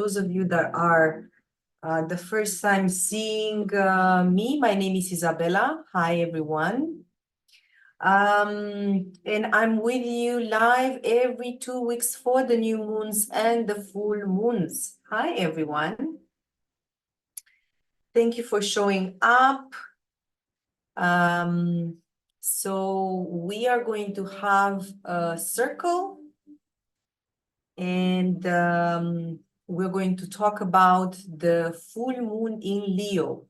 Those of you that are the first time seeing me, my name is Isabela. Hi, everyone. And I'm with you live every 2 weeks for the new moons and the full moons. Hi, everyone. Thank you for showing up. So we are going to have a circle, and we're going to talk about the full moon in Leo.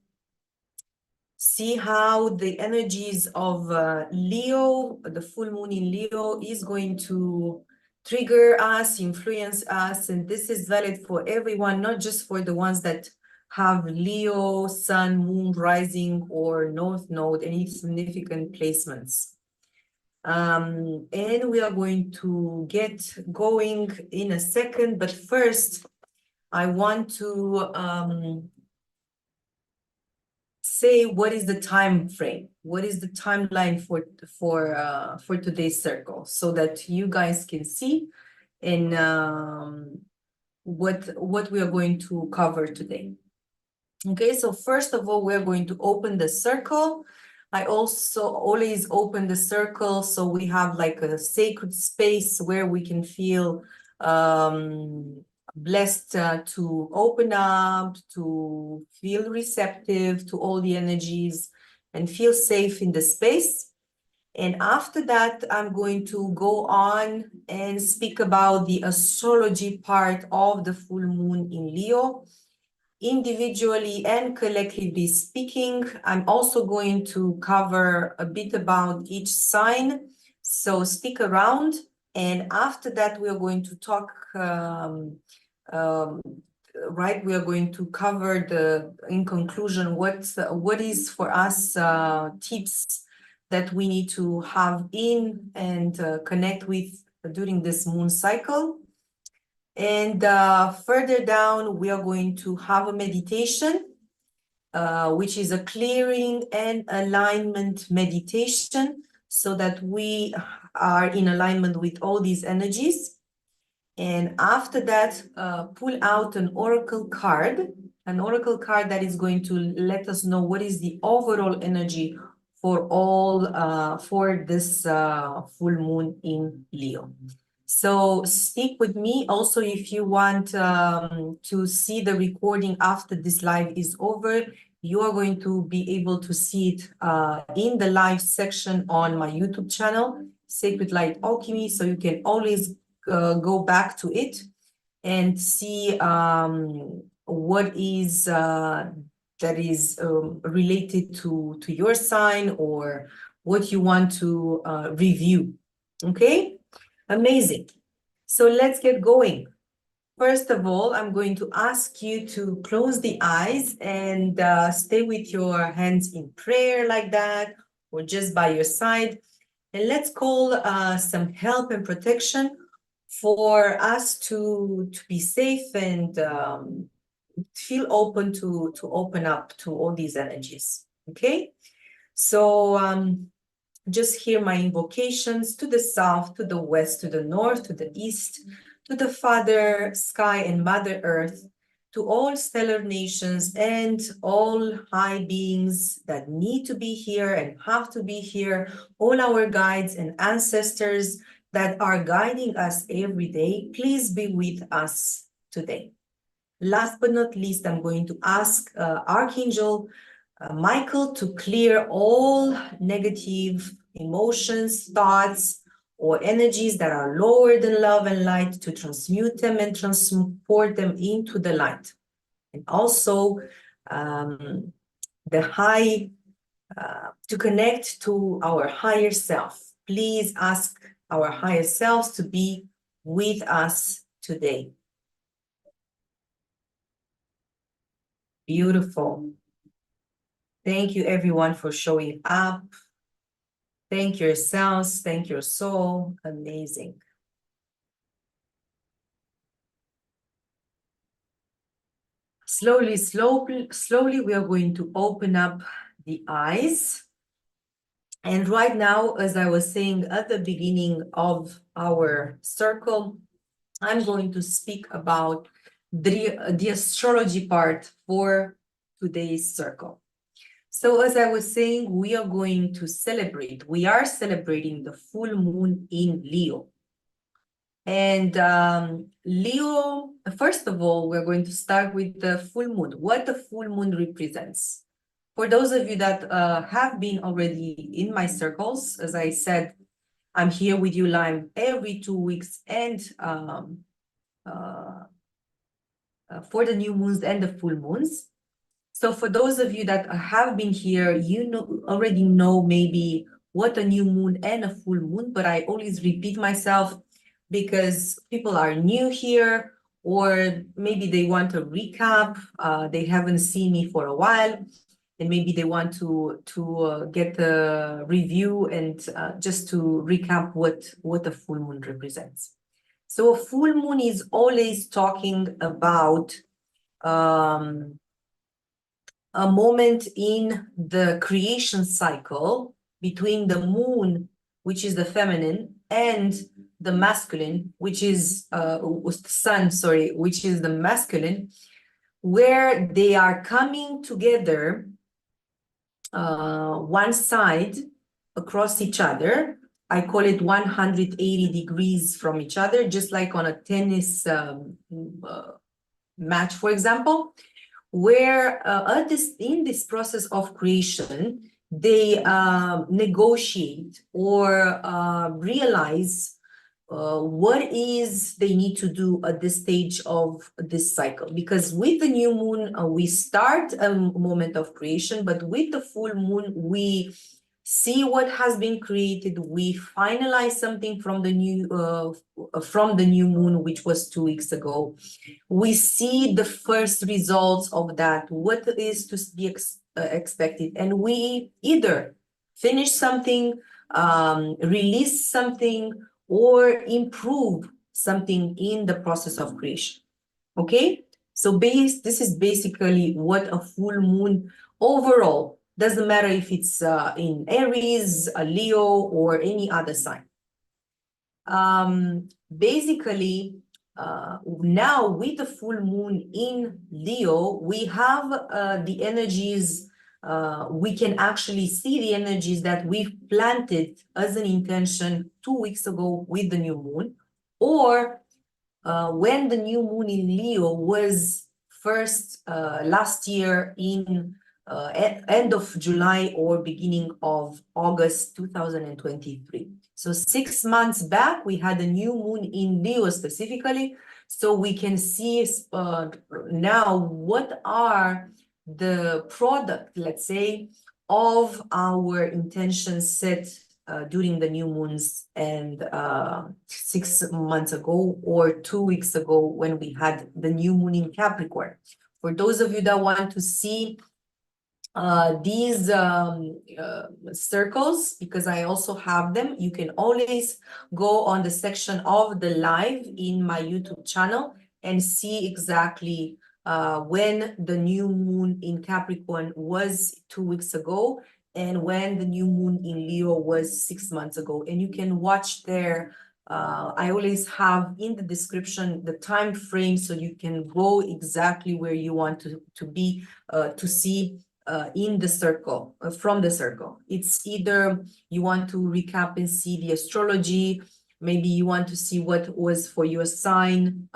See how the energies of Leo, the full moon in Leo, is going to trigger us, influence us, and this is valid for everyone, not just for the ones that have Leo, Sun, Moon, Rising, or North Node, any significant placements. And we are going to get going in a second, but first, I want to say what is the time frame, what is the timeline for today's circle, so that you guys can see in what we are going to cover today. Okay, so first of all, we're going to open the circle. I also always open the circle so we have like a sacred space where we can feel blessed to open up, to feel receptive to all the energies and feel safe in the space. And after that, I'm going to go on and speak about the astrology part of the full moon in Leo. Individually and collectively speaking, I'm also going to cover a bit about each sign, so stick around. And after that, we are going to talk, right, we are going to cover in conclusion, what is for us tips that we need to have in and connect with during this moon cycle. And further down, we are going to have a meditation, which is a clearing and alignment meditation, so that we are in alignment with all these energies. And after that, pull out an oracle card that is going to let us know what is the overall energy for all for this full moon in Leo. So stick with me. Also, if you want to see the recording after this live is over, you are going to be able to see it in the live section on my YouTube channel, Sacred Light Alchemy. So you can always go back to it and see what is that is related to your sign or what you want to review. Okay? Amazing. So let's get going. First of all, I'm going to ask you to close the eyes and stay with your hands in prayer like that, or just by your side. And let's call some help and protection for us to be safe and feel open to open up to all these energies. Okay? So just hear my invocations to the south, to the west, to the north, to the east, to the Father, Sky, and Mother Earth, to all stellar nations and all high beings that need to be here and have to be here, all our guides and ancestors that are guiding us every day. Please be with us today. Last but not least, I'm going to ask Archangel Michael to clear all negative emotions, thoughts, or energies that are lower than love and light, to transmute them and transport them into the light. And also the high, to connect to our higher self. Please ask our higher selves to be with us today. Beautiful. Thank you, everyone, for showing up. Thank yourselves. Thank your soul. Amazing. Slowly, we are going to open up the eyes. And right now, as I was saying at the beginning of our circle, I'm going to speak about the astrology part for today's circle. So as I was saying, we are going to celebrate, we are celebrating the full moon in Leo. And Leo, first of all, we're going to start with the full moon, what the full moon represents. For those of you that have been already in my circles, as I said, I'm here with you live every 2 weeks and for the new moons and the full moons. So for those of you that have been here, you already know maybe what a new moon and a full moon, but I always repeat myself because people are new here, or maybe they want a recap. They haven't seen me for a while, and maybe they want to get a review and just to recap what a full moon represents. So a full moon is always talking about a moment in the creation cycle between the moon, which is the feminine, and the masculine, which is the sun, sorry, which is the masculine, where they are coming together one side across each other. I call it 180 degrees from each other, just like on a tennis match, for example, where in this process of creation, they negotiate or realize what is they need to do at this stage of this cycle. Because with the new moon, we start a moment of creation, but with the full moon, we see what has been created. We finalize something from the new moon, which was 2 weeks ago. We see the first results of that, what is to be expected, and we either finish something, release something, or improve something in the process of creation. Okay, so this is basically what a full moon overall, doesn't matter if it's in Aries, a Leo, or any other sign. Basically, now with the full moon in Leo, we have the energies, we can actually see the energies that we've planted as an intention 2 weeks ago with the new moon, or when the new moon in Leo was first last year in end of July or beginning of August 2023. So 6 months back, we had a new moon in Leo specifically. So we can see now what are the product, let's say, of our intentions set during the new moons and 6 months ago or 2 weeks ago when we had the new moon in Capricorn. For those of you that want to see these circles, because I also have them, you can always go on the section of the live in my YouTube channel and see exactly when the new moon in Capricorn was 2 weeks ago and when the new moon in Leo was 6 months ago. And you can watch there. I always have in the description the time frame, so you can go exactly where you want to be to see in the circle, from the circle. It's either you want to recap and see the astrology, maybe you want to see what was for your sign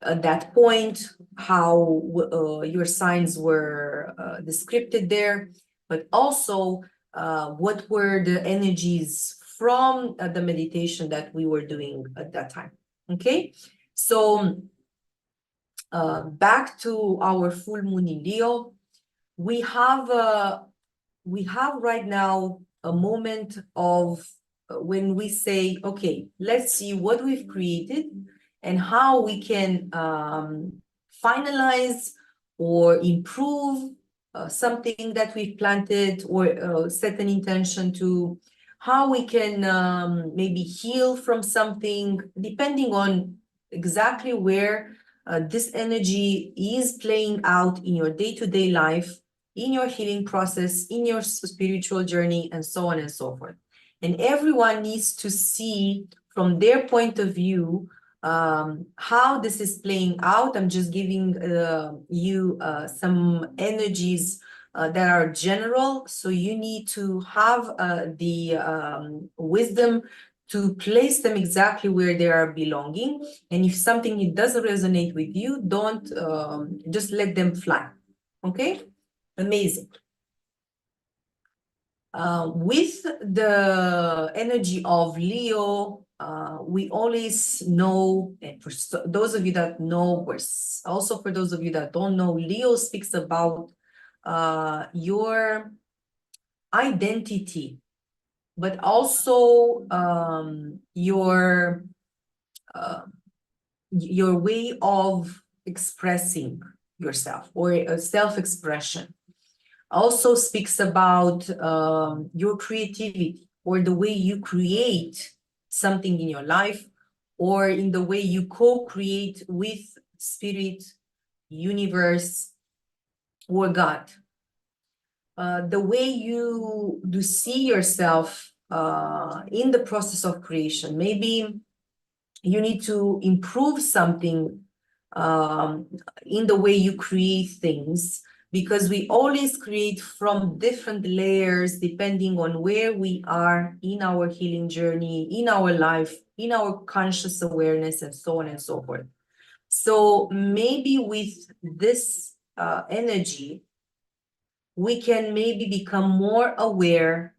at that point, how your signs were described there, but also what were the energies from the meditation that we were doing at that time. Okay, so back to our full moon in Leo, we have right now a moment of when we say, okay, let's see what we've created and how we can finalize or improve something that we've planted or set an intention to, how we can maybe heal from something, depending on exactly where this energy is playing out in your day-to-day life, in your healing process, in your spiritual journey, and so on and so forth. And everyone needs to see from their point of view How this is playing out, I'm just giving you some energies that are general. So you need to have the wisdom to place them exactly where they are belonging. And if something it doesn't resonate with you, don't just let them fly. Okay? Amazing. With the energy of Leo, we always know, and for those of you that know, or also for those of you that don't know, Leo speaks about your identity, but also your way of expressing yourself, or self-expression. Also speaks about your creativity, or the way you create something in your life, or in the way you co-create with spirit, universe, or God. The way you do see yourself in the process of creation. Maybe you need to improve something in the way you create things, because we always create from different layers depending on where we are in our healing journey, in our life, in our conscious awareness, and so on and so forth. So maybe with this energy, we can maybe become more aware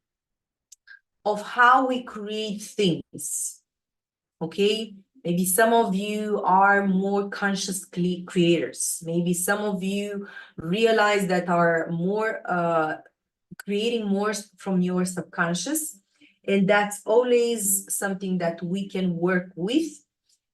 of how we create things. Okay, maybe some of you are more consciously creators. Maybe some of you realize that are more creating more from your subconscious, and that's always something that we can work with,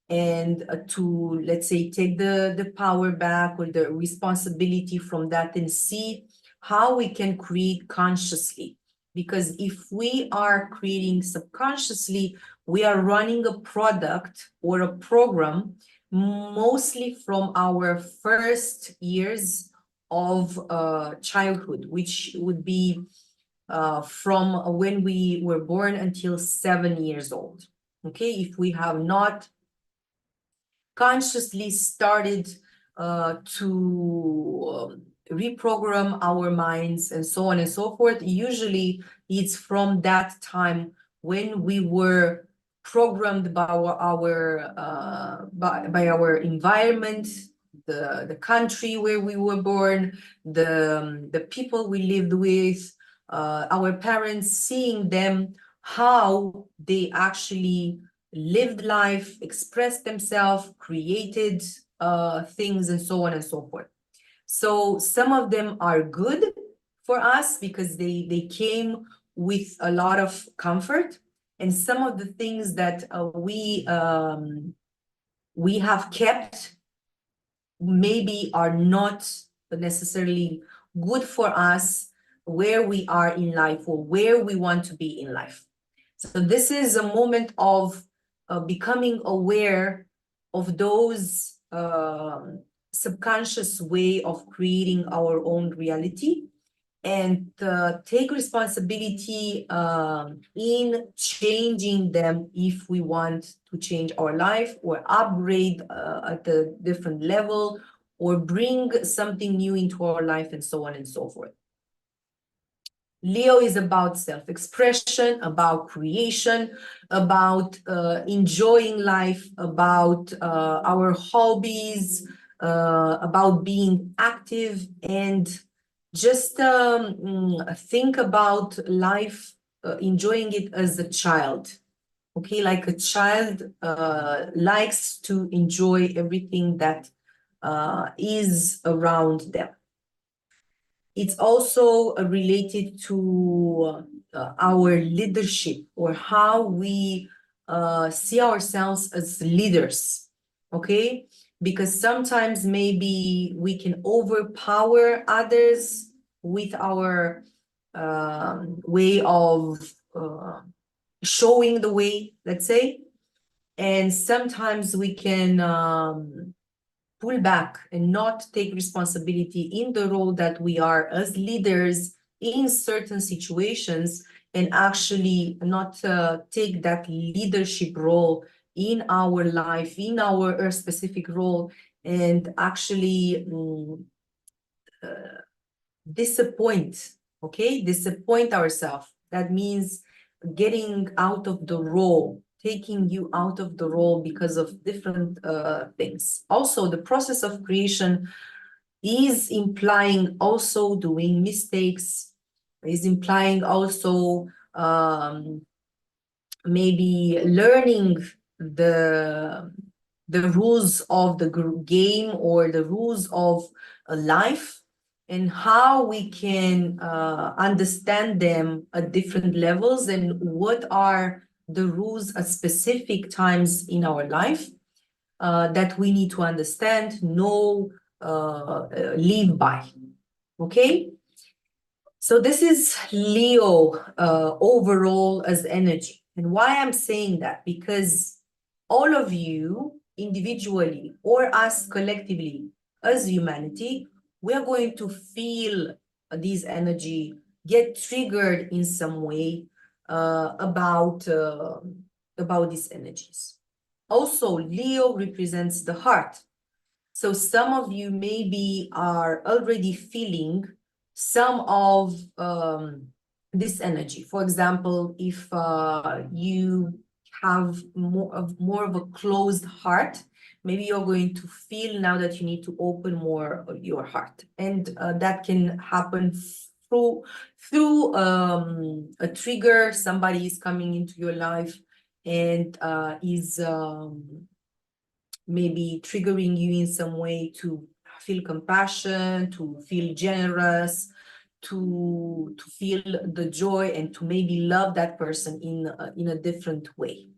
and to, let's say, take the power back, or the responsibility from that, and see how we can create consciously. Because if we are creating subconsciously, we are running a product or a program mostly from our first years of childhood, which would be from when we were born until 7 years old. Okay, if we have not consciously started to reprogram our minds, and so on and so forth, usually it's from that time when we were programmed by our environment, the country where we were born, the people we lived with, our parents, seeing them, how they actually lived life, expressed themselves, created things, and so on and so forth. So some of them are good for us because they came with a lot of comfort, and some of the things that we have kept maybe are not necessarily good for us where we are in life, or where we want to be in life. So this is a moment of becoming aware of those subconscious way of creating our own reality, and take responsibility in changing them if we want to change our life, or upgrade at a different level, or bring something new into our life, and so on and so forth. Leo is about self-expression, about creation, about enjoying life, about our hobbies, about being active, and just think about life, enjoying it as a child. Okay, like a child likes to enjoy everything that is around them. It's also related to our leadership, or how we see ourselves as leaders, okay? Because sometimes maybe we can overpower others with our way of showing the way, let's say. And sometimes we can pull back and not take responsibility in the role that we are as leaders in certain situations, and actually not take that leadership role in our life, in our specific role, and actually disappoint, okay? Disappoint ourselves. That means getting out of the role, taking you out of the role because of different things. Also, the process of creation is implying also doing mistakes, is implying also maybe learning the rules of the game or the rules of life, and how we can understand them at different levels, and what are the rules at specific times in our life that we need to understand, know, live by. Okay? So this is Leo overall as energy. And why I'm saying that? Because all of you individually or us collectively as humanity, we are going to feel this energy, get triggered in some way about these energies. Also, Leo represents the heart. So some of you maybe are already feeling some of this energy. For example, if you have more of a closed heart, maybe you're going to feel now that you need to open more of your heart, and that can happen through a trigger. Somebody is coming into your life and is maybe triggering you in some way to feel compassion, to feel generous, to feel the joy, and to maybe love that person in a different way.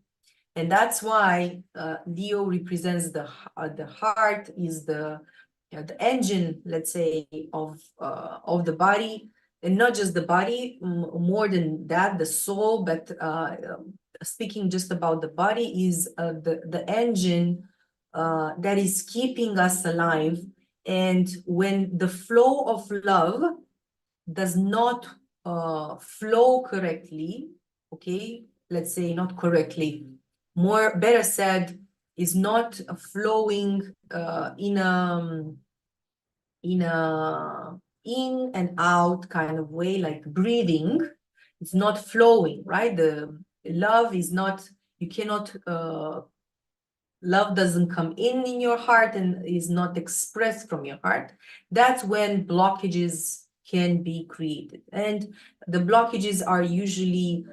And that's why Leo represents the heart, is the engine, let's say, of the body, and not just the body, more than that, the soul. But speaking just about the body, is the engine that is keeping us alive. And when the flow of love does not flow correctly, okay, let's say not correctly, better said, is not flowing in and out kind of way, like breathing. It's not flowing, right? The love is not, you cannot love doesn't come in your heart and is not expressed from your heart. That's when blockages can be created. And the blockages are usually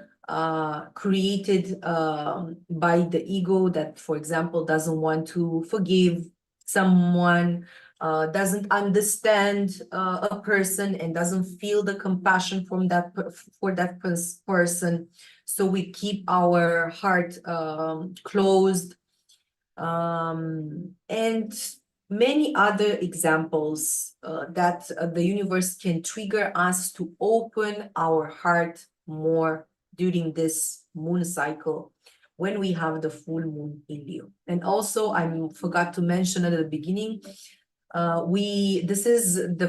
created by the ego that, for example, doesn't want to forgive someone, doesn't understand a person, and doesn't feel the compassion from for that person. So we keep our heart closed, and many other examples that the universe can trigger us to open our heart more during this moon cycle, when we have the full moon in Leo. And also, I forgot to mention at the beginning, this is the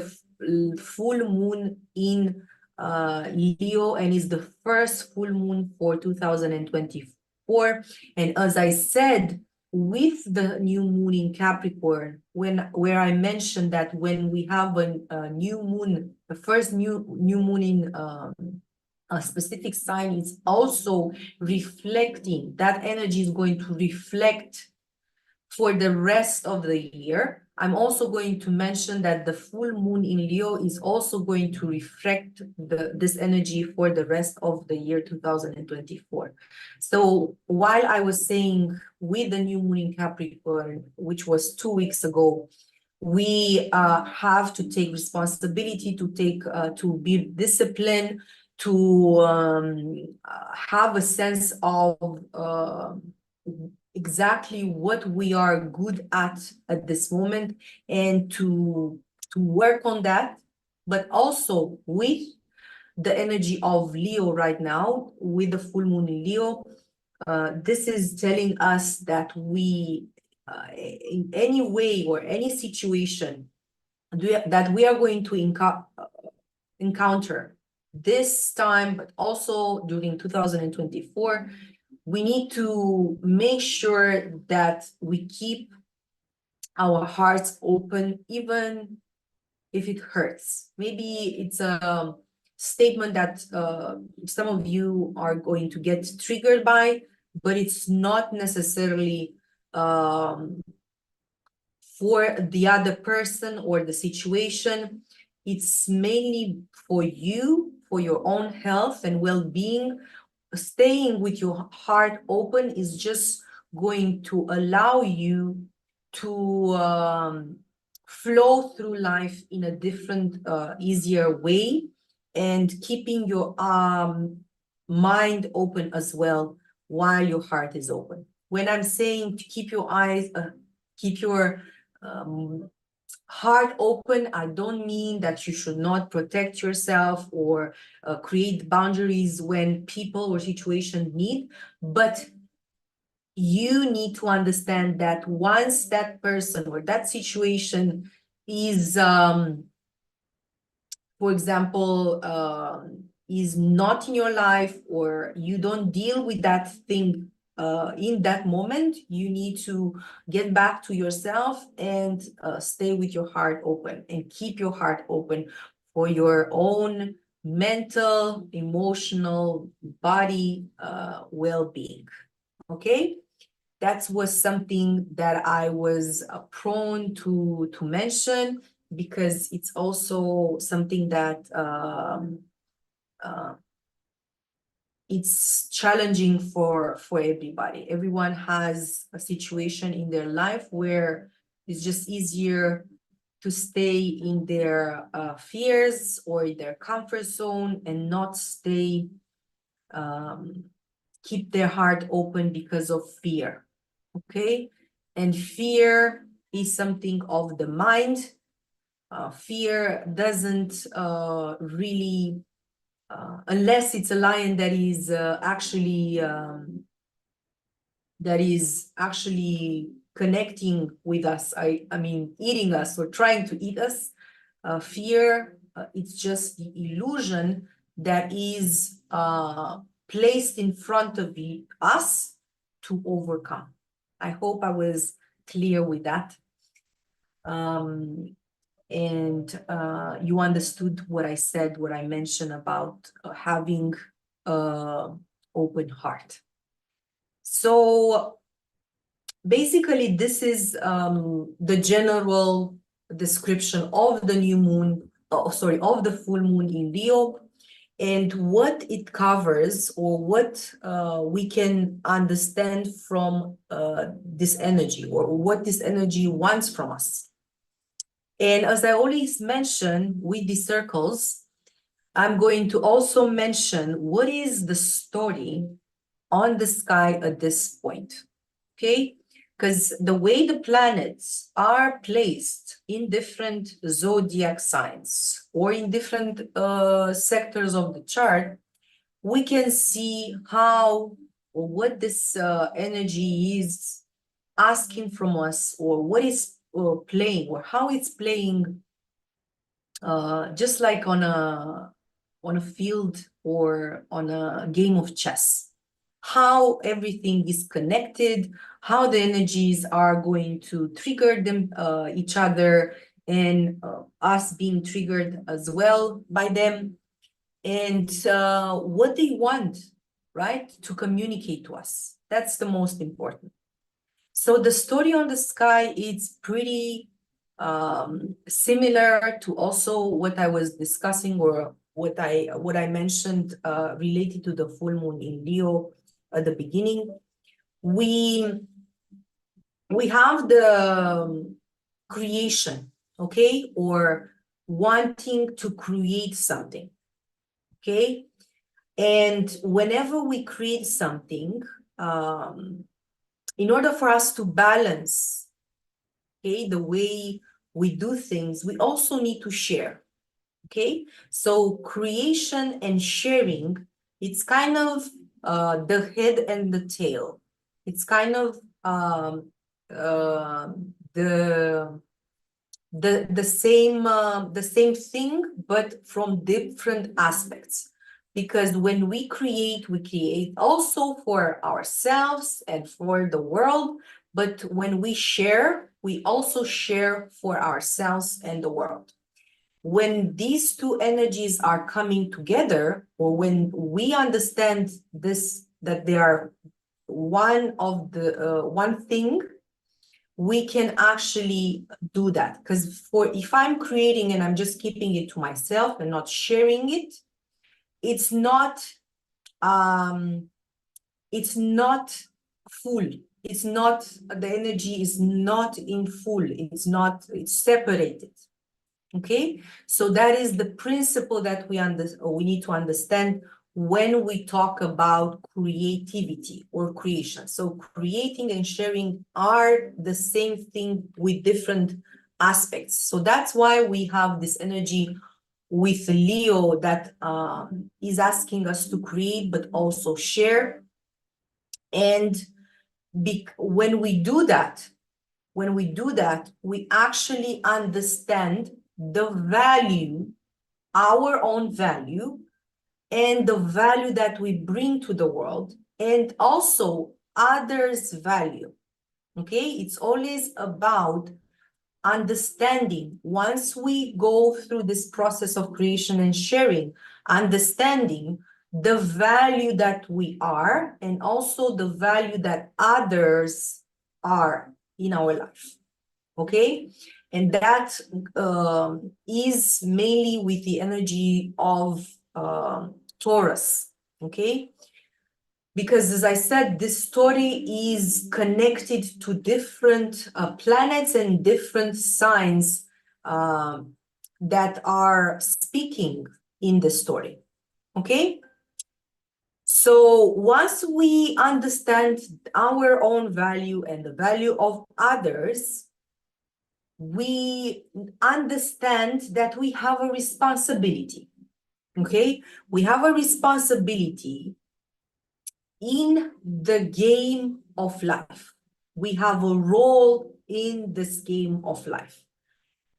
full moon in Leo, and is the first full moon for 2024. And as I said, with the new moon in Capricorn, where I mentioned that when we have a new moon, the first new moon in a specific sign, is also reflecting, that energy is going to reflect for the rest of the year. I'm also going to mention that the full moon in Leo is also going to reflect this energy for the rest of the year 2024. So while I was saying with the new moon in Capricorn, which was 2 weeks ago, we have to take responsibility, to be disciplined, to have a sense of exactly what we are good at this moment, and to work on that. But also with the energy of Leo right now, with the full moon in Leo, this is telling us that we, in any way or any situation that we are going to encounter this time, but also during 2024, we need to make sure that we keep our hearts open, even if it hurts. Maybe it's a statement that some of you are going to get triggered by, but it's not necessarily for the other person or the situation. It's mainly for you, for your own health and well-being. Staying with your heart open is just going to allow you to flow through life in a different, easier way, and keeping your mind open as well while your heart is open. When I'm saying to keep your eyes, keep your heart open, I don't mean that you should not protect yourself or create boundaries when people or situation need, but you need to understand that once that person or that situation is, for example, is not in your life, or you don't deal with that thing in that moment, you need to get back to yourself and stay with your heart open and keep your heart open for your own mental, emotional, body well-being. Okay, that was something that I was prone to mention, because it's also something that it's challenging for everybody. Everyone has a situation in their life where it's just easier to stay in their fears or their comfort zone and not stay, keep their heart open because of fear. Okay, and fear is something of the mind. Fear doesn't really, unless it's a lion that is actually connecting with us, I mean eating us or trying to eat us. Fear, it's just the illusion that is placed in front of us to overcome. I hope I was clear with that. And you understood what I said, what I mentioned about having an open heart. So basically, this is the general description of the new moon, of the full moon in Leo, and what it covers, or what we can understand from this energy, or what this energy wants from us. And as I always mention with these circles, I'm going to also mention what is the story on the sky at this point, okay? Because the way the planets are placed in different zodiac signs or in different sectors of the chart, we can see how or what this energy is asking from us, or what is playing, or how it's playing, just like on a field or on a game of chess. How everything is connected, how the energies are going to trigger them, each other, and us being triggered as well by them, and what they want, right, to communicate to us. That's the most important. So the story on the sky is pretty similar to also what I was discussing, or what I mentioned related to the full moon in Leo at the beginning. We have the creation, okay, or wanting to create something, okay? And whenever we create something, in order for us to balance, okay, the way we do things, we also need to share, okay? So creation and sharing, it's kind of the head and the tail. It's kind of the same thing, but from different aspects. because when we create also for ourselves and for the world, but when we share, we also share for ourselves and the world. When these two energies are coming together, or when we understand this, that they are one thing, we can actually do that. Because if I'm creating and I'm just keeping it to myself and not sharing it, it's not full. It's not, the energy is not in full. It's separated. Okay, so that is the principle that we need to understand when we talk about creativity or creation. So creating and sharing are the same thing with different aspects. So that's why we have this energy with Leo that is asking us to create, but also share. And when we do that, we actually understand the value, our own value, and the value that we bring to the world, and also others' value. Okay, it's always about understanding. Once we go through this process of creation and sharing, understanding the value that we are, and also the value that others are in our life. Okay, and that is mainly with the energy of Taurus. Okay, because as I said, this story is connected to different planets and different signs that are speaking in the story. Okay, so once we understand our own value and the value of others, we understand that we have a responsibility. Okay, we have a responsibility in the game of life. We have a role in this game of life.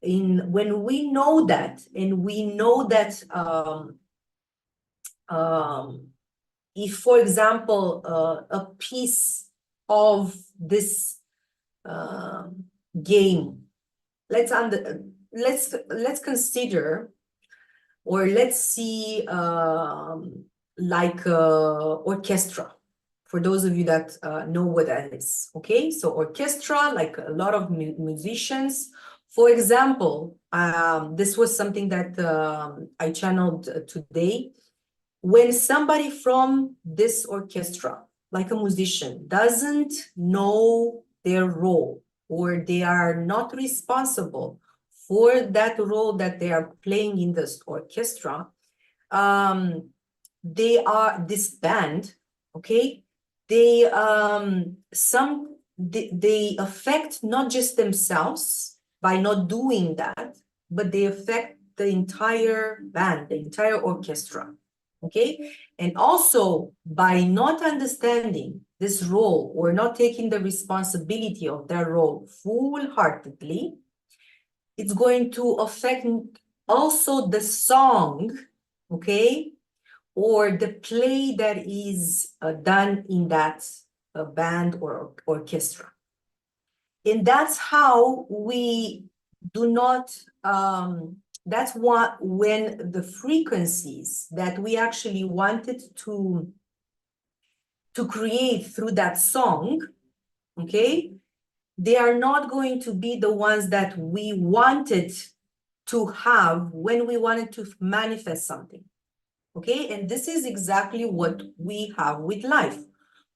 When we know that, and we know that if, for example, a piece of this game, let's consider, or let's see like orchestra, for those of you that know what that is. Okay, so orchestra, like a lot of musicians. For example, this was something that I channeled today. When somebody from this orchestra, like a musician, doesn't know their role, or they are not responsible for that role that they are playing in this orchestra, they are this band, okay, they affect not just themselves by not doing that, but they affect the entire band, the entire orchestra. Okay, and also by not understanding this role, or not taking the responsibility of their role full-heartedly, it's going to affect also the song, okay, or the play that is done in that band or orchestra. And that's how we do not, that's what, when the frequencies that we actually wanted to create through that song, okay, they are not going to be the ones that we wanted to have when we wanted to manifest something. Okay, and this is exactly what we have with life.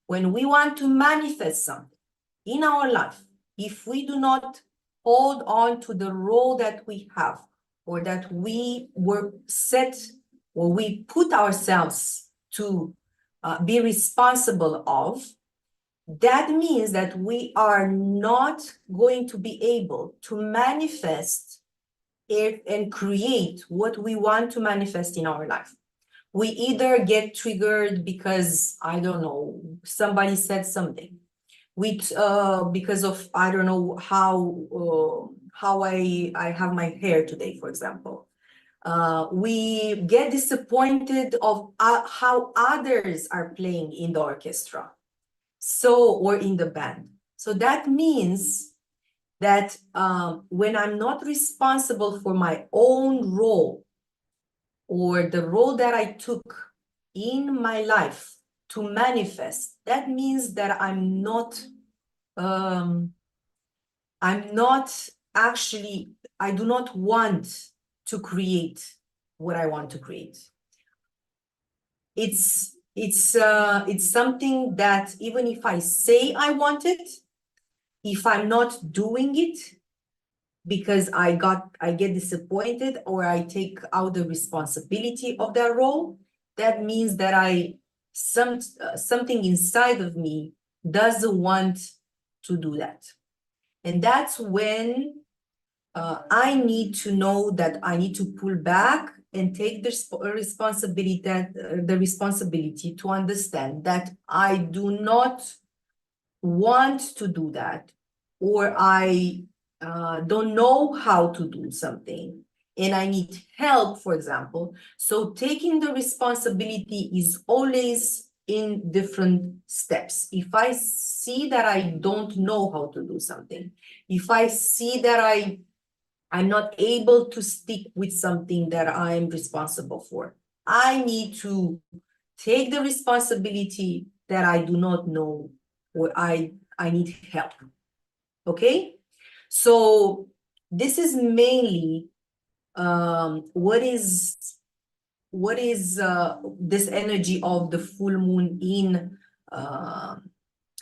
When we want to manifest something in our life, if we do not hold on to the role that we have, or that we were set, or we put ourselves to be responsible of, that means that we are not going to be able to manifest it and create what we want to manifest in our life. We either get triggered because, I don't know, somebody said something, because of, I don't know, how I have my hair today, for example, We get disappointed of how others are playing in the orchestra, or in the band. So that means that when I'm not responsible for my own role or the role that I took in my life to manifest, that means that I'm not actually, I do not want to create what I want to create. It's something that even if I say I want it, if I'm not doing it because I get disappointed or I take out the responsibility of that role, that means that something inside of me doesn't want to do that. And that's when I need to know that I need to pull back and take the responsibility to understand that I do not want to do that, or I don't know how to do something and I need help, for example. So taking the responsibility is always in different steps. If I see that I don't know how to do something, if I see that I'm not able to stick with something that I'm responsible for, I need to take the responsibility that I do not know, or I need help. Okay? So this is mainly what is this energy of the full moon in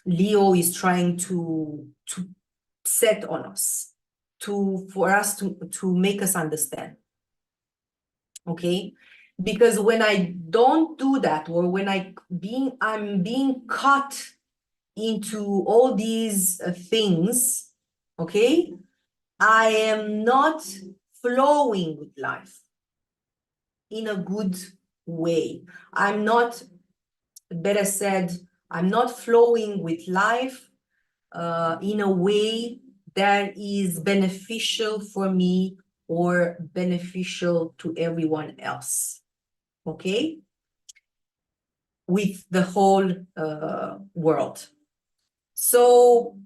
Leo is trying to set on us, for us to make us understand. Okay? Because when I don't do that, or when I'm being caught into all these things, okay, I am not flowing with life in a good way. I'm not, better said, I'm not flowing with life in a way that is beneficial for me or beneficial to everyone else, okay? With the whole world. So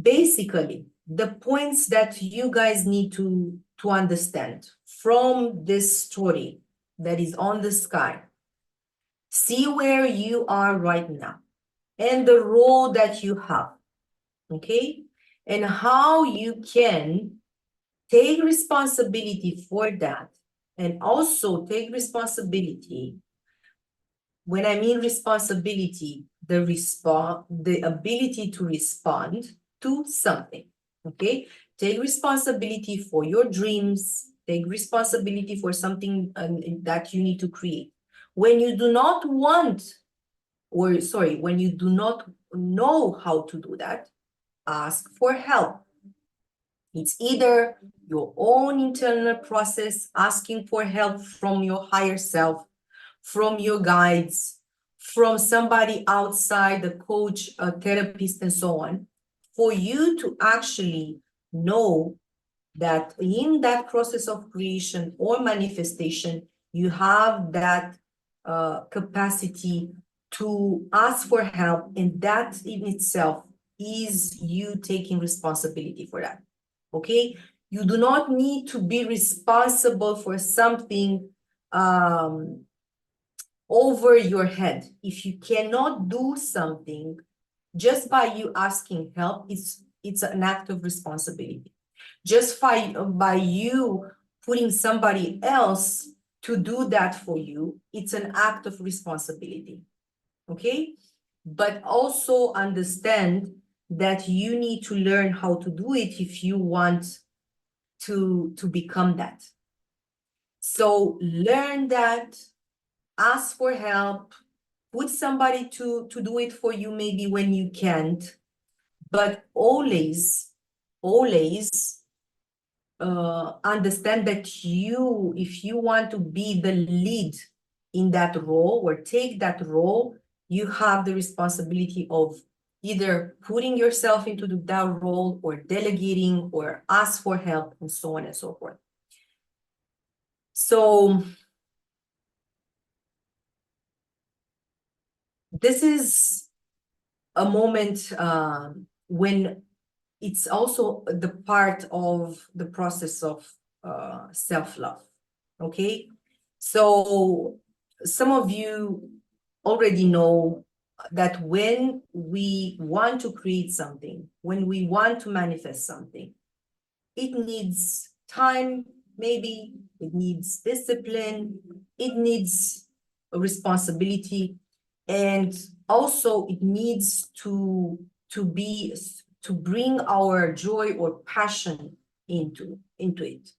basically, the points that you guys need to understand from this story that is on the sky, see where you are right now and the role that you have, okay? And how you can take responsibility for that, and also take responsibility. When I mean responsibility, the ability to respond to something, okay? Take responsibility for your dreams, take responsibility for something that you need to create. When you do not want, or sorry, when you do not know how to do that, ask for help. It's either your own internal process, asking for help from your higher self, from your guides, from somebody outside, a coach, a therapist, and so on, for you to actually know that in that process of creation or manifestation, you have that capacity to ask for help, and that in itself is you taking responsibility for that, okay? You do not need to be responsible for something over your head. If you cannot do something, just by you asking help, it's an act of responsibility. Just by you putting somebody else to do that for you, it's an act of responsibility, okay? But also understand that you need to learn how to do it if you want to become that. So learn that, ask for help, put somebody to do it for you maybe when you can't, but always understand that if you want to be the lead in that role or take that role, you have the responsibility of either putting yourself into that role or delegating or ask for help and so on and so forth. So this is a moment when it's also the part of the process of self-love. Okay, so some of you already know that when we want to create something, when we want to manifest something, it needs time, maybe it needs discipline, it needs responsibility, and also it needs to bring our joy or passion into it.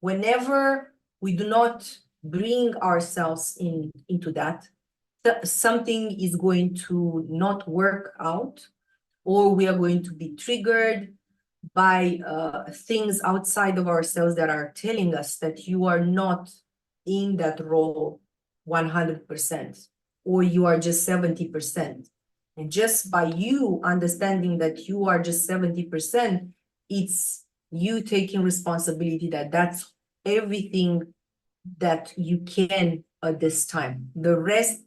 Whenever we do not bring ourselves into that, something is going to not work out, or we are going to be triggered by things outside of ourselves that are telling us that you are not in that role 100%, or you are just 70%. And just by you understanding that you are just 70%, it's you taking responsibility that that's everything that you can at this time. The rest,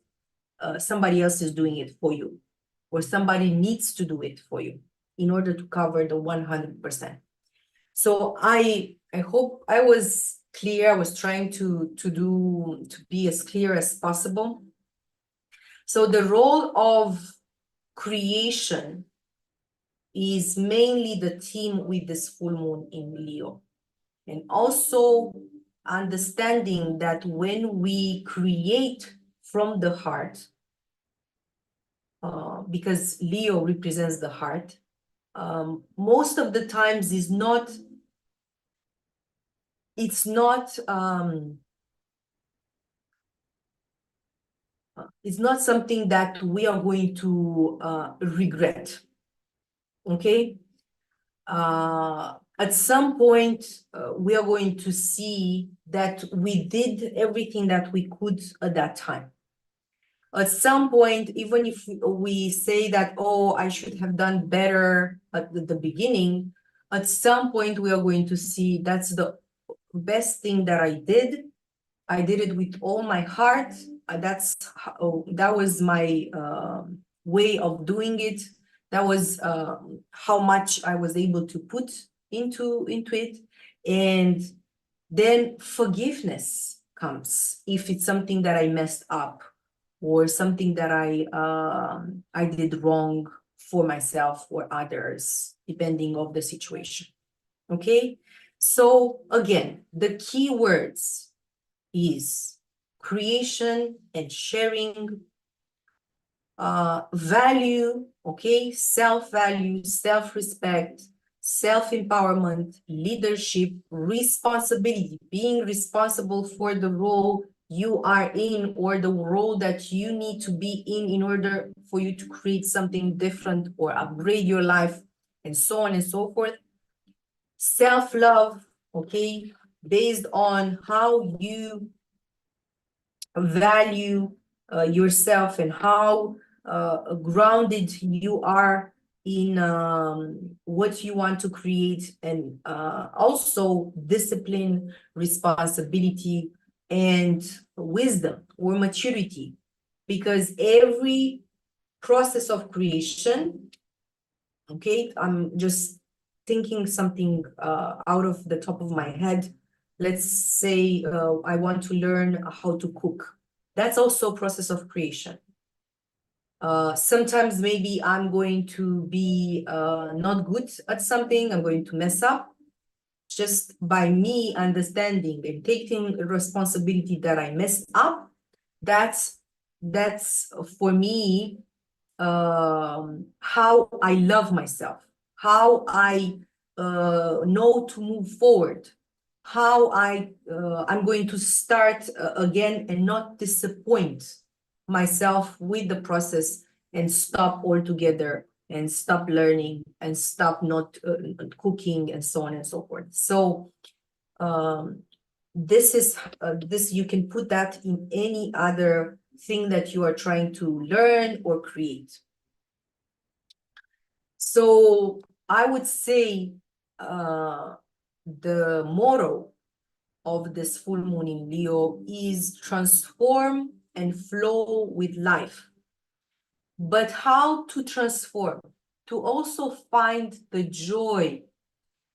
somebody else is doing it for you, or somebody needs to do it for you in order to cover the 100%. So I hope I was clear. I was trying to be as clear as possible. So the role of creation is mainly the theme with this full moon in Leo. And also understanding that when we create from the heart, because Leo represents the heart, most of the times it's not it's something that we are going to regret. Okay, at some point we are going to see that we did everything that we could at that time. At some point, even if we say that, oh, I should have done better at the beginning, at some point we are going to see that's the best thing that I did. I did it with all my heart. That was my way of doing it. That was how much I was able to put into it. And then forgiveness comes if it's something that I messed up, or something that I did wrong for myself or others, depending of the situation. Okay, so again, the key words is creation and sharing, value, okay, self-value, self-respect, self-empowerment, leadership, responsibility, being responsible for the role you are in, or the role that you need to be in order for you to create something different or upgrade your life, and so on and so forth. Self-love, okay, based on how you value yourself and how grounded you are in what you want to create, and also discipline, responsibility, and wisdom or maturity, because every process of creation, okay, I'm just thinking something out of the top of my head. Let's say I want to learn how to cook. That's also a process of creation. Sometimes maybe I'm going to be not good at something. I'm going to mess up. Just by me understanding and taking responsibility that I messed up, that's for me how I love myself, how I know to move forward, how I'm going to start again and not disappoint myself with the process and stop altogether and stop learning and stop not cooking and so on and so forth. So this is this, you can put that in any other thing that you are trying to learn or create. So I would say the motto of this full moon in Leo is transform and flow with life. But how to transform? To also find the joy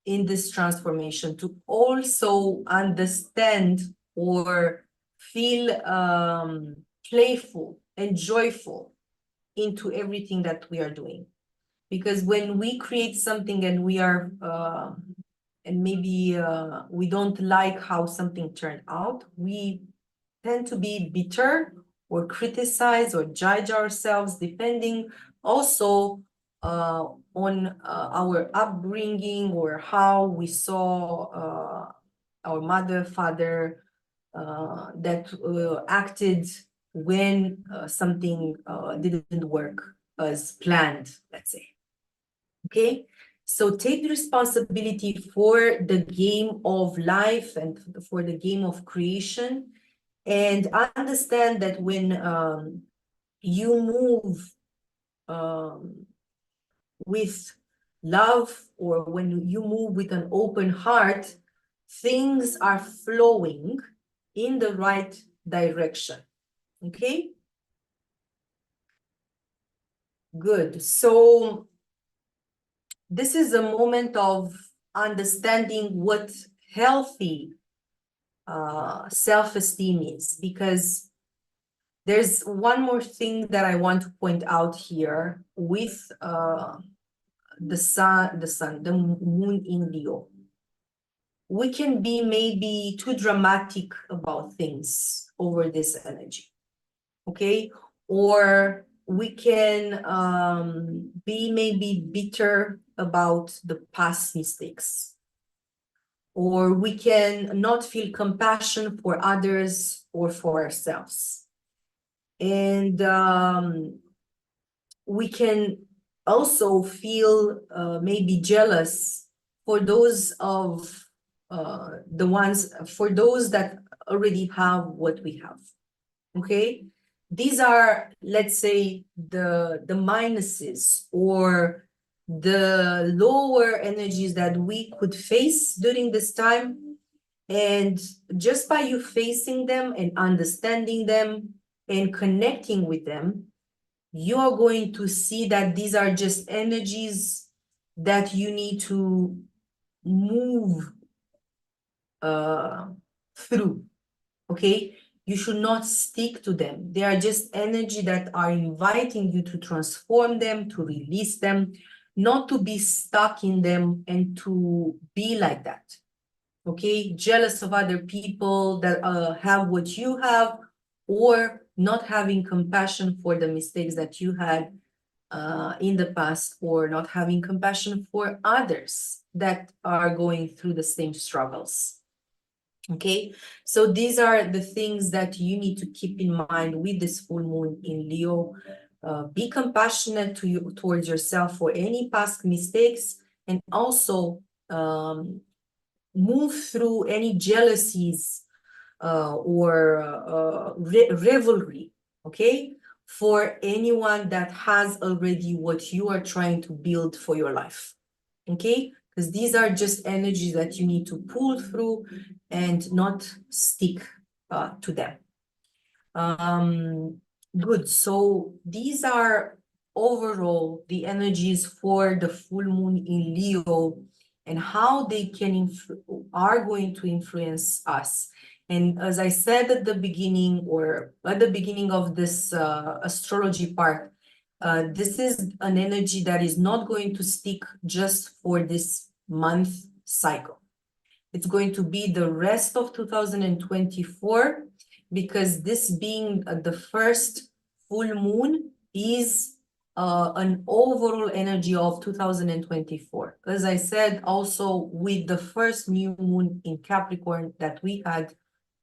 in this transformation, to also understand or feel playful and joyful into everything that we are doing. Because when we create something and we are and maybe we don't like how something turned out, we tend to be bitter or criticize or judge ourselves, depending also on our upbringing or how we saw our mother, father that acted when something didn't work as planned, let's say. Okay, so take responsibility for the game of life and for the game of creation, and understand that when you move with love, or when you move with an open heart, things are flowing in the right direction. Okay, good. So this is a moment of understanding what healthy self-esteem is, because there's one more thing that I want to point out here with the moon in Leo. We can be maybe too dramatic about things over this energy, okay? Or we can be maybe bitter about the past mistakes, or we can not feel compassion for others or for ourselves. And we can also feel maybe jealous for those for those that already have what we have. Okay, these are, let's say, the minuses or the lower energies that we could face during this time. And just by you facing them and understanding them and connecting with them, you're going to see that these are just energies that you need to move through. Okay, you should not stick to them. They are just energy that are inviting you to transform them, to release them, not to be stuck in them and to be like that. Okay, jealous of other people that have what you have, or not having compassion for the mistakes that you had in the past, or not having compassion for others that are going through the same struggles. Okay, so these are the things that you need to keep in mind with this full moon in Leo. Be compassionate towards yourself for any past mistakes, and also move through any jealousies or rivalry, okay, for anyone that has already what you are trying to build for your life. Okay, because these are just energies that you need to pull through and not stick to them. Good. So these are overall the energies for the full moon in Leo, and how they are going to influence us. And as I said at the beginning, or at the beginning of this astrology part, this is an energy that is not going to stick just for this month cycle. It's going to be the rest of 2024, because this being the first full moon is an overall energy of 2024. As I said, also with the first new moon in Capricorn that we had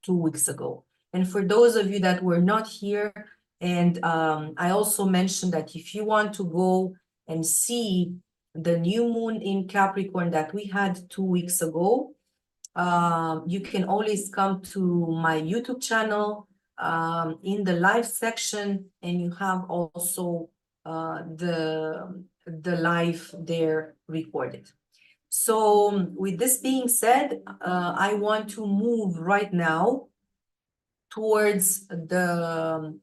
2 weeks ago. And for those of you that were not here, and I also mentioned that if you want to go and see the new moon in Capricorn that we had 2 weeks ago, you can always come to my YouTube channel in the live section, and you have also the live there recorded. So with this being said, I want to move right now towards the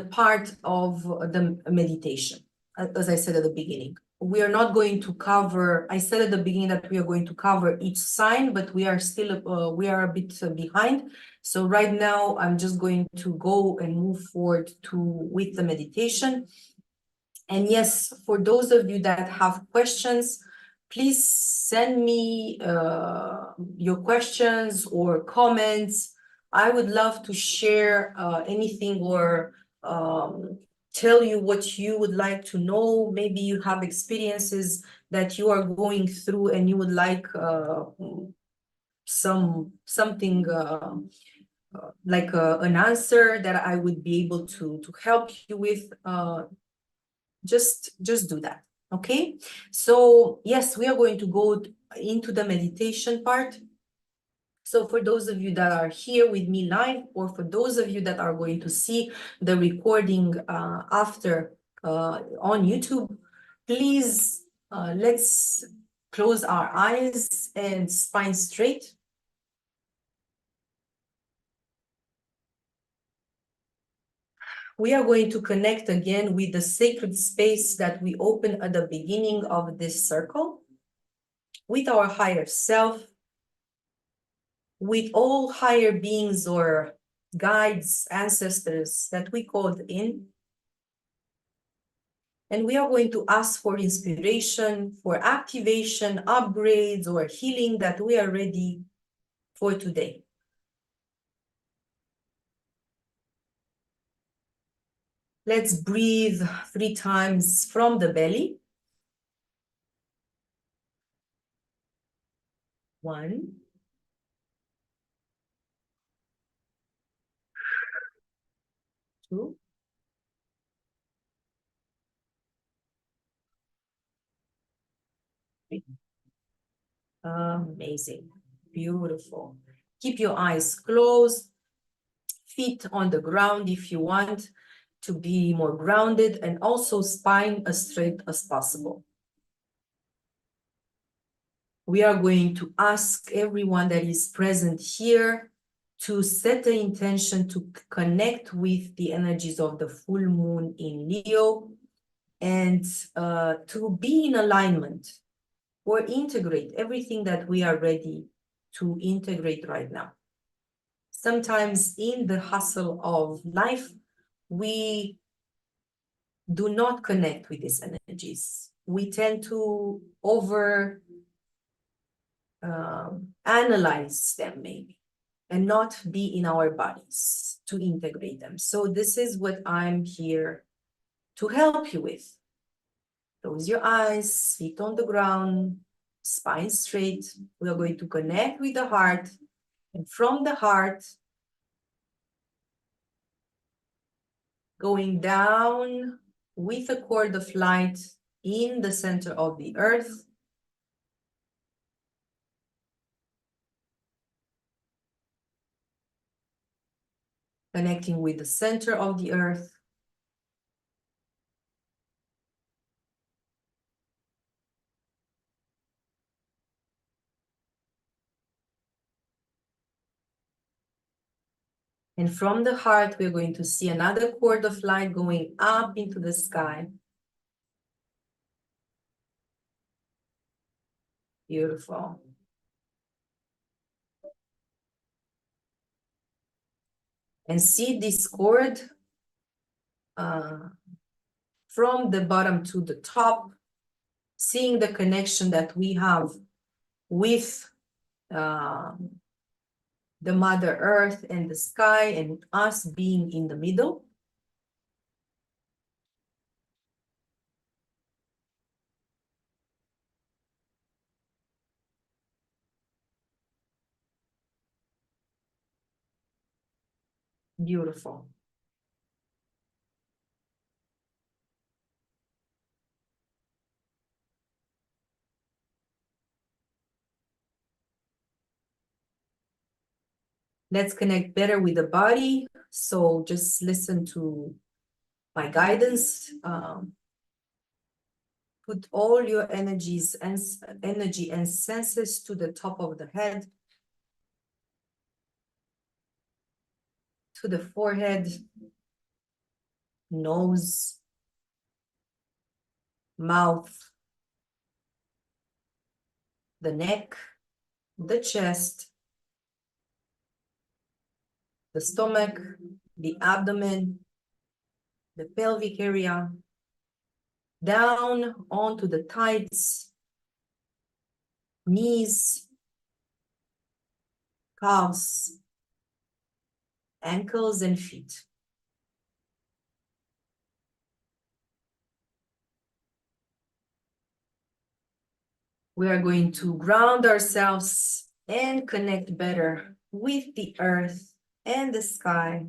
part of the meditation. As I said at the beginning, we are not going to cover, I said at the beginning that we are going to cover each sign, but we are still, we are a bit behind. So right now, I'm just going to go and move forward with the meditation. And yes, for those of you that have questions, please send me your questions or comments. I would love to share anything or tell you what you would like to know. Maybe you have experiences that you are going through and you would like something like an answer that I would be able to help you with. Just do that. Okay, so yes, we are going to go into the meditation part. So for those of you that are here with me live, or for those of you that are going to see the recording after on YouTube, please let's close our eyes and spine straight. We are going to connect again with the sacred space that we opened at the beginning of this circle, with our higher self, with all higher beings or guides, ancestors that we called in. And we are going to ask for inspiration, for activation, upgrades, or healing that we are ready for today. Let's breathe 3 times from the belly. 1, 2, amazing, beautiful. Keep your eyes closed, feet on the ground if you want to be more grounded, and also spine as straight as possible. We are going to ask everyone that is present here to set the intention to connect with the energies of the full moon in Leo, and to be in alignment or integrate everything that we are ready to integrate right now. Sometimes in the hustle of life, we do not connect with these energies. We tend to analyze them maybe, and not be in our bodies to integrate them. So this is what I'm here to help you with. Close your eyes, feet on the ground, spine straight. We are going to connect with the heart, and from the heart, going down with a cord of light in the center of the earth, connecting with the center of the earth, and from the heart, we're going to see another cord of light going up into the sky. Beautiful. And see this cord from the bottom to the top, seeing the connection that we have with the Mother Earth and the sky, and us being in the middle. Beautiful. Let's connect better with the body. So just listen to my guidance. Put all your energies and energy and senses to the top of the head, to the forehead, nose, mouth, the neck, the chest, the stomach, the abdomen, the pelvic area, down onto the thighs, knees, calves, ankles, and feet. We are going to ground ourselves and connect better with the earth and the sky.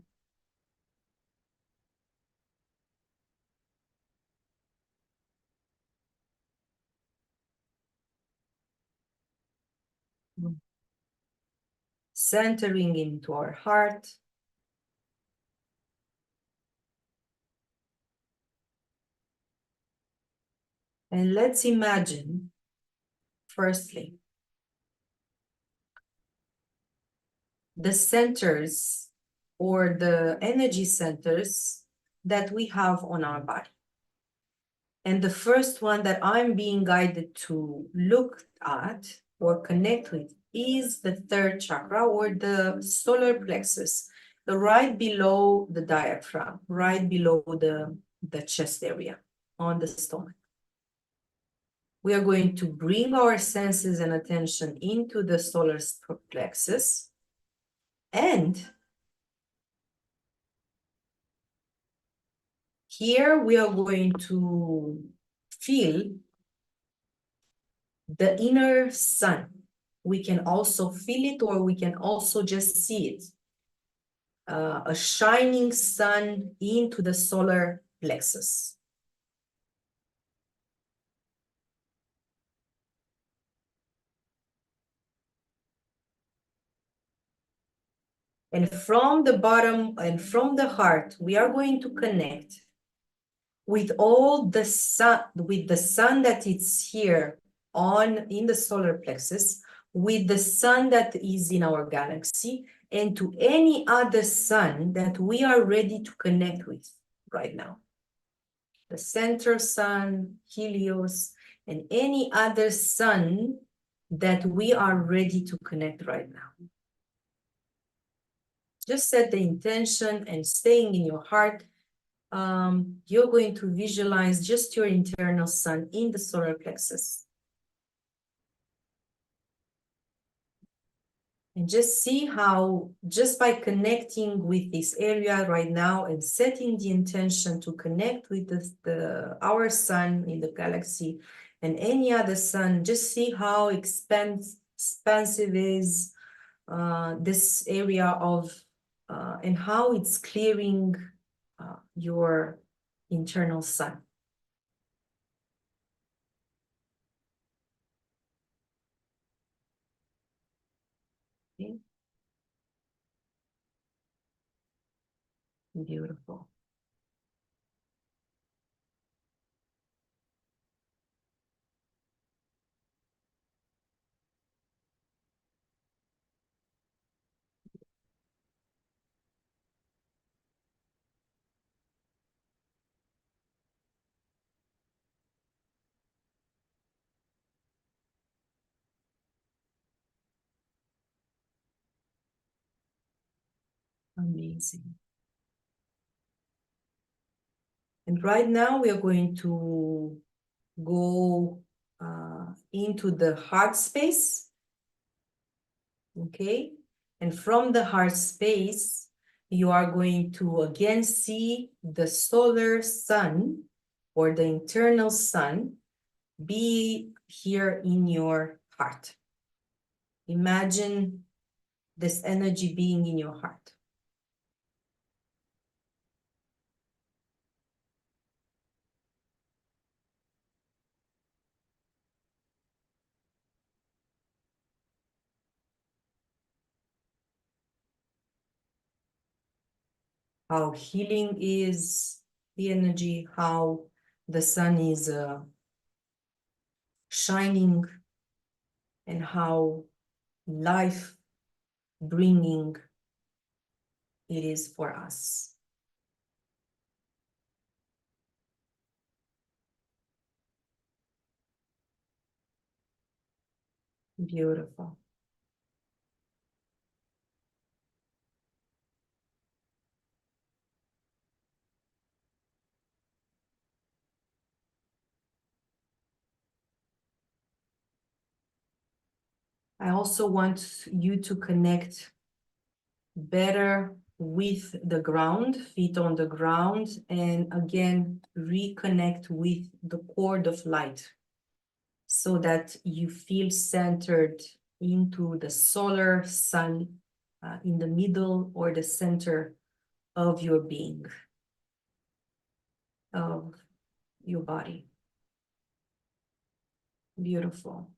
Centering into our heart. And let's imagine, firstly, the centers or the energy centers that we have on our body. And the first one that I'm being guided to look at or connect with is the third chakra, or the solar plexus, right below the diaphragm, right below the chest area on the stomach. We are going to bring our senses and attention into the solar plexus, and here we are going to feel the inner sun. We can also feel it, or we can also just see it. A shining sun into the solar plexus. And from the bottom and from the heart, we are going to connect with all the sun, with the sun that is here in the solar plexus, with the sun that is in our galaxy, and to any other sun that we are ready to connect with right now. The center sun, Helios, and any other sun that we are ready to connect right now. Just set the intention and staying in your heart. You're going to visualize just your internal sun in the solar plexus. And just see how, just by connecting with this area right now and setting the intention to connect with our sun in the galaxy and any other sun, just see how expansive is this area of, and how it's clearing your internal sun. Okay. Beautiful. Amazing. And right now we are going to go into the heart space. Okay. And from the heart space, you are going to again see the solar sun, or the internal sun, be here in your heart. Imagine this energy being in your heart. How healing is the energy, how the sun is shining and how life bringing it is for us. Beautiful. I also want you to connect better with the ground, feet on the ground, and again, reconnect with the cord of light so that you feel centered into the solar sun in the middle or the center of your being, of your body. Beautiful.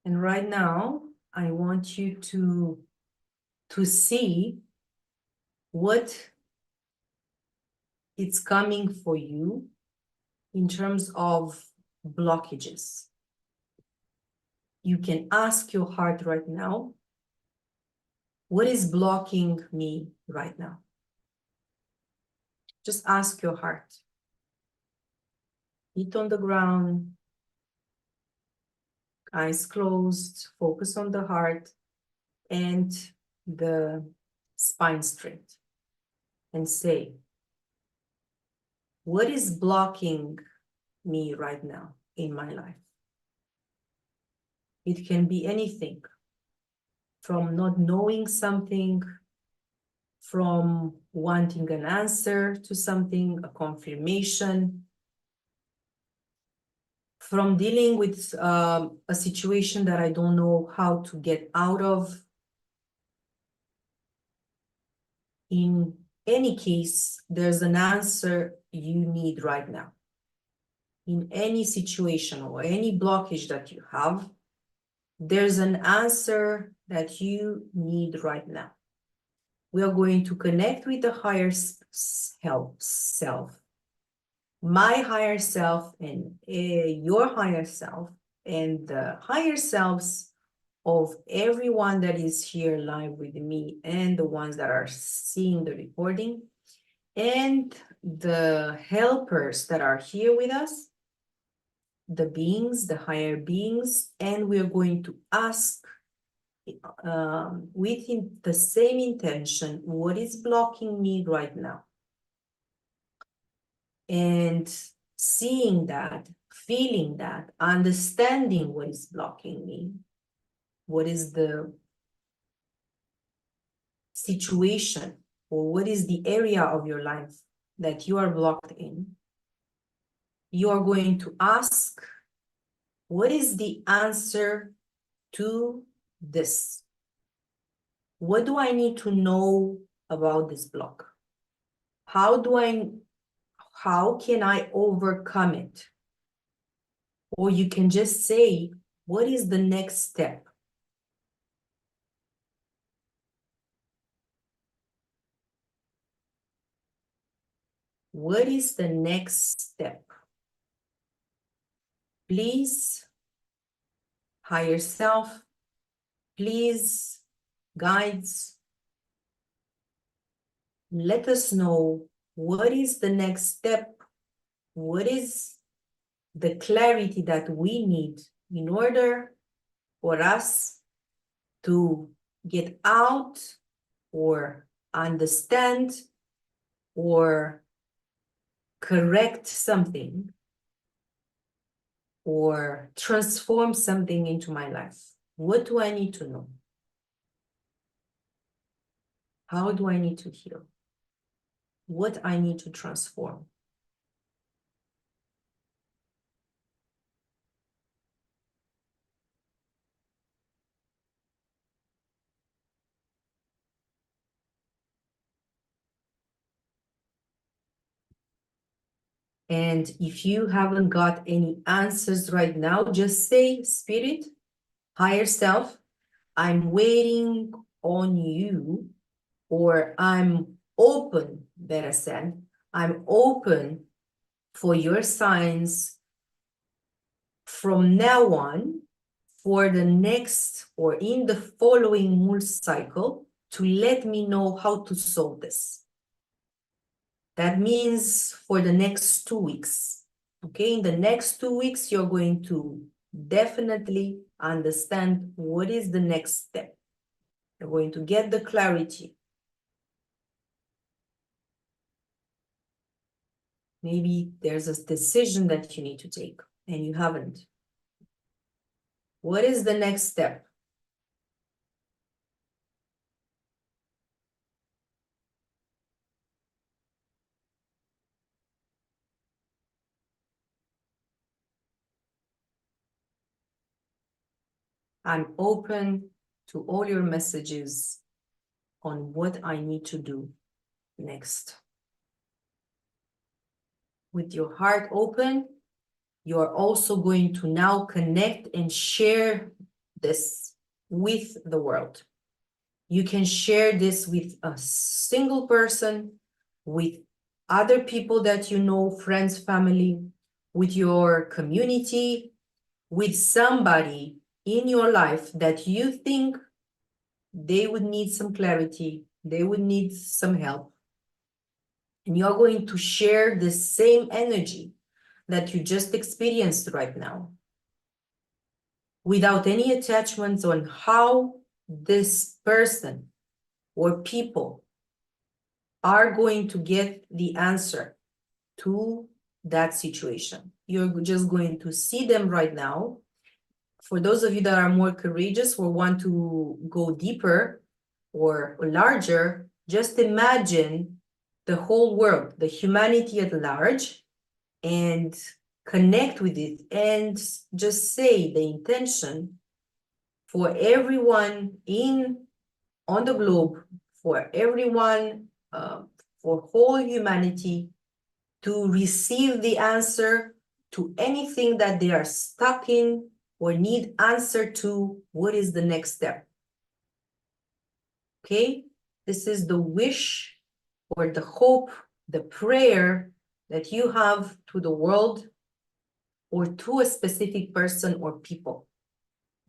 And right now, I want you to see what it's coming for you in terms of blockages. You can ask your heart right now, what is blocking me right now? Just ask your heart. Feet on the ground, eyes closed, focus on the heart and the spine straight. And say, what is blocking me right now in my life? It can be anything, from not knowing something, from wanting an answer to something, a confirmation, from dealing with a situation that I don't know how to get out of. In any case, there's an answer you need right now. In any situation or any blockage that you have, there's an answer that you need right now. We are going to connect with the higher self, my higher self and your higher self, and the higher selves of everyone that is here live with me and the ones that are seeing the recording and the helpers that are here with us, the beings, the higher beings, and we're going to ask with the same intention, what is blocking me right now? And seeing that, feeling that, understanding what is blocking me, what is the situation or what is the area of your life that you are blocked in, you are going to ask, what is the answer to this? What do I need to know about this block? How can I overcome it? Or you can just say, what is the next step? What is the next step? Please, higher self, please, guides, let us know what is the next step, what is the clarity that we need in order for us to get out or understand or correct something or transform something into my life. What do I need to know? How do I need to heal? What I need to transform? And if you haven't got any answers right now, just say, Spirit, higher self, I'm waiting on you, or I'm open, better said, I'm open for your signs from now on, for the next or in the following moon cycle, to let me know how to solve this. That means for the next 2 weeks. Okay, in the next 2 weeks, you're going to definitely understand what is the next step. You're going to get the clarity. Maybe there's a decision that you need to take and you haven't. What is the next step? I'm open to all your messages on what I need to do next. With your heart open, you're also going to now connect and share this with the world. You can share this with a single person, with other people that you know, friends, family, with your community, with somebody in your life that you think they would need some clarity, they would need some help. And you're going to share the same energy that you just experienced right now, without any attachments on how this person or people are going to get the answer to that situation. You're just going to see them right now. For those of you that are more courageous or want to go deeper or larger, just imagine the whole world, the humanity at large, and connect with it and just say the intention for everyone on the globe, for everyone, for whole humanity, to receive the answer to anything that they are stuck in or need answer to. What is the next step? Okay, this is the wish or the hope, the prayer that you have to the world or to a specific person or people.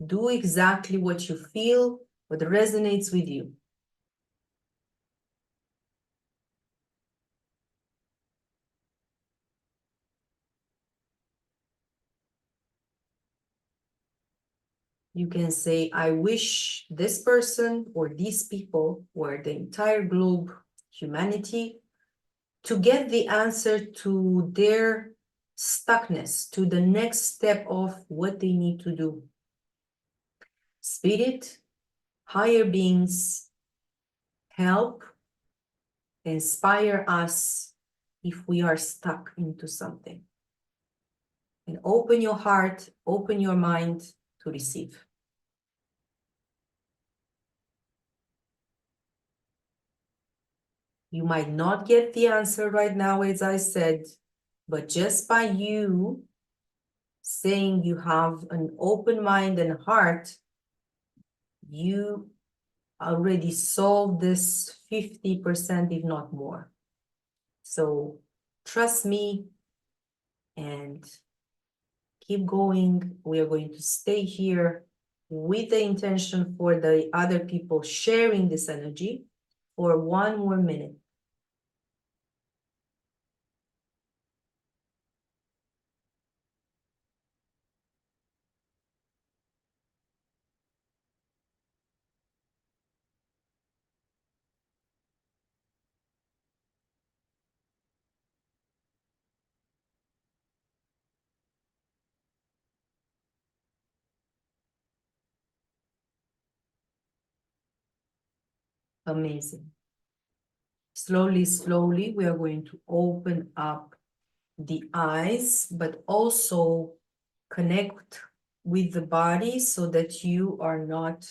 Do exactly what you feel, what resonates with you. You can say, I wish this person or these people or the entire globe, humanity, to get the answer to their stuckness, to the next step of what they need to do. Spirit, higher beings, help, inspire us if we are stuck into something. And open your heart, open your mind to receive. You might not get the answer right now, as I said, but just by you saying you have an open mind and heart, you already solved this 50%, if not more. So trust me and keep going. We are going to stay here with the intention for the other people sharing this energy for 1 more minute. Amazing. Slowly, slowly, we are going to open up the eyes, but also connect with the body so that you are not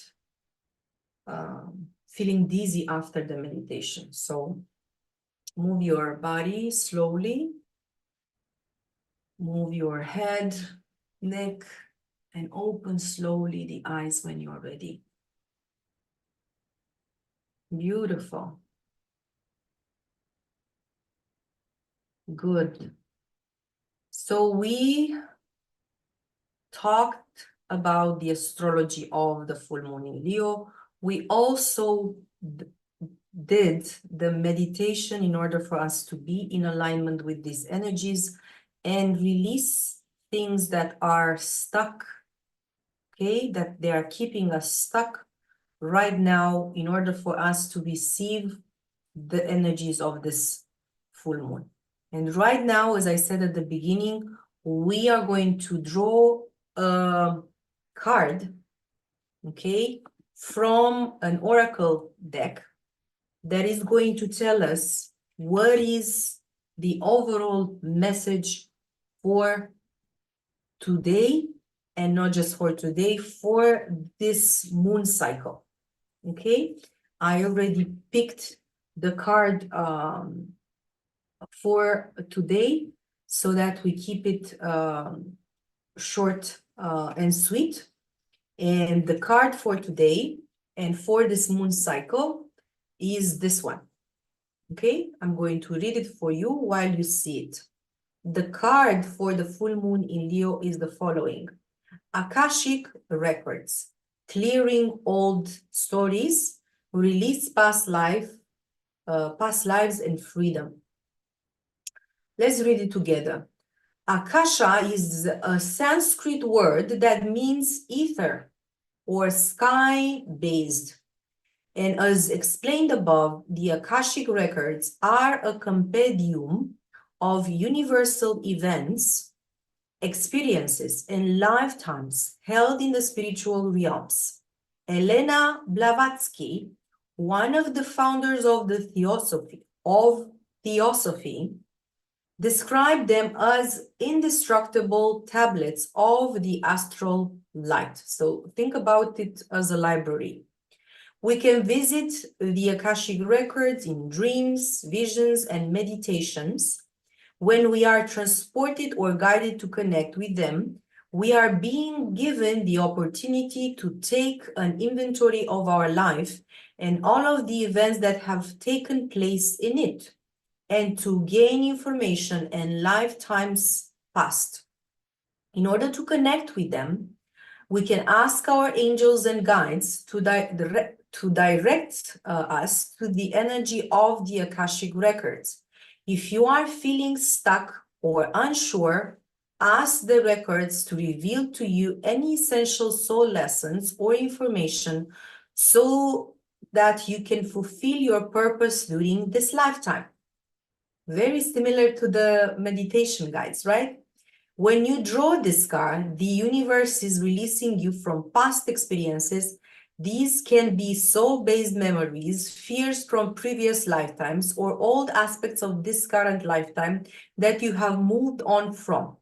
feeling dizzy after the meditation. So move your body slowly. Move your head, neck, and open slowly the eyes when you're ready. Beautiful. Good. So we talked about the astrology of the full moon in Leo. We also did the meditation in order for us to be in alignment with these energies and release things that are stuck, okay, that they are keeping us stuck right now in order for us to receive the energies of this full moon. And right now, as I said at the beginning, we are going to draw a card, okay, from an oracle deck that is going to tell us what is the overall message for today, and not just for today, for this moon cycle. Okay, I already picked the card for today so that we keep it short and sweet. And the card for today and for this moon cycle is this one. Okay, I'm going to read it for you while you see it. The card for the full moon in Leo is the following: Akashic records, clearing old stories, release past lives and freedom. Let's read it together. Akasha is a Sanskrit word that means ether or sky-based. And as explained above, the Akashic records are a compendium of universal events, experiences, and lifetimes held in the spiritual realms. Elena Blavatsky, one of the founders of the Theosophy, described them as indestructible tablets of the astral light. So think about it as a library. We can visit the Akashic records in dreams, visions, and meditations. When we are transported or guided to connect with them, we are being given the opportunity to take an inventory of our life and all of the events that have taken place in it, and to gain information and lifetimes past. In order to connect with them, we can ask our angels and guides to direct us to the energy of the Akashic records. If you are feeling stuck or unsure, ask the records to reveal to you any essential soul lessons or information so that you can fulfill your purpose during this lifetime. Very similar to the meditation guides, right? When you draw this card, the universe is releasing you from past experiences. These can be soul-based memories, fears from previous lifetimes, or old aspects of this current lifetime that you have moved on from.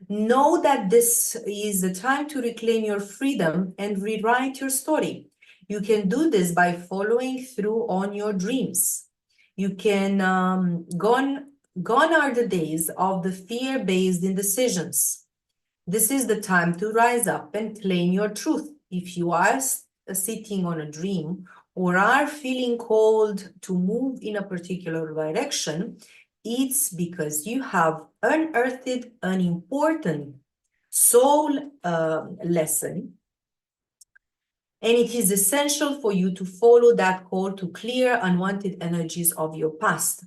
Know that this is the time to reclaim your freedom and rewrite your story. You can do this by following through on your dreams. You can, gone are the days of the fear-based indecisions. This is the time to rise up and claim your truth. If you are sitting on a dream or are feeling called to move in a particular direction, it's because you have unearthed an important soul lesson, and it is essential for you to follow that call to clear unwanted energies of your past.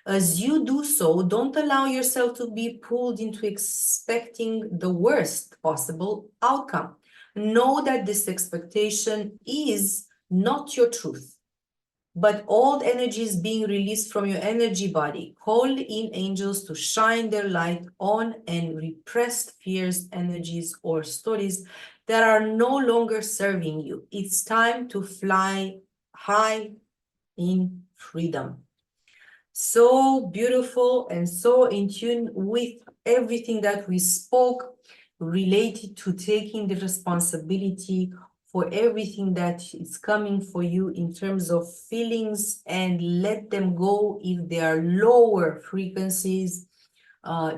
As you do so, don't allow yourself to be pulled into expecting the worst possible outcome. Know that this expectation is not your truth, but old energies being released from your energy body. Call in angels to shine their light on and repressed fears, energies, or stories that are no longer serving you. It's time to fly high in freedom. So beautiful and so in tune with everything that we spoke related to taking the responsibility for everything that is coming for you in terms of feelings, and let them go if they are lower frequencies.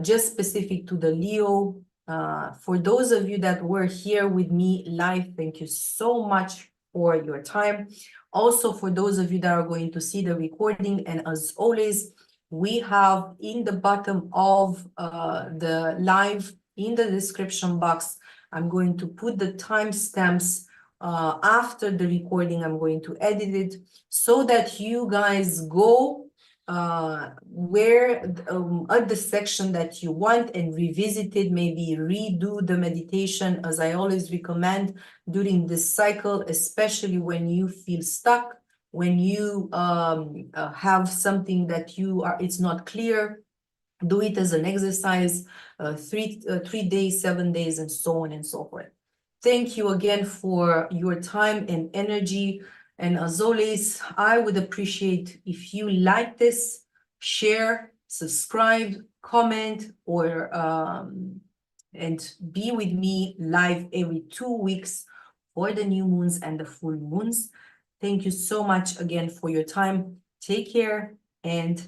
just specific to the Leo. For those of you that were here with me live, thank you so much for your time. Also, for those of you that are going to see the recording, and as always, we have in the bottom of the live, in the description box, I'm going to put the timestamps. After the recording, I'm going to edit it so that you guys go where at the section that you want and revisit it, maybe redo the meditation, as I always recommend during this cycle, especially when you feel stuck, when you have something that it's not clear. Do it as an exercise, 3 days, 7 days, and so on and so forth. Thank you again for your time and energy. And as always, I would appreciate if you like this, share, subscribe, comment, or and be with me live every 2 weeks for the new moons and the full moons. Thank you so much again for your time. Take care and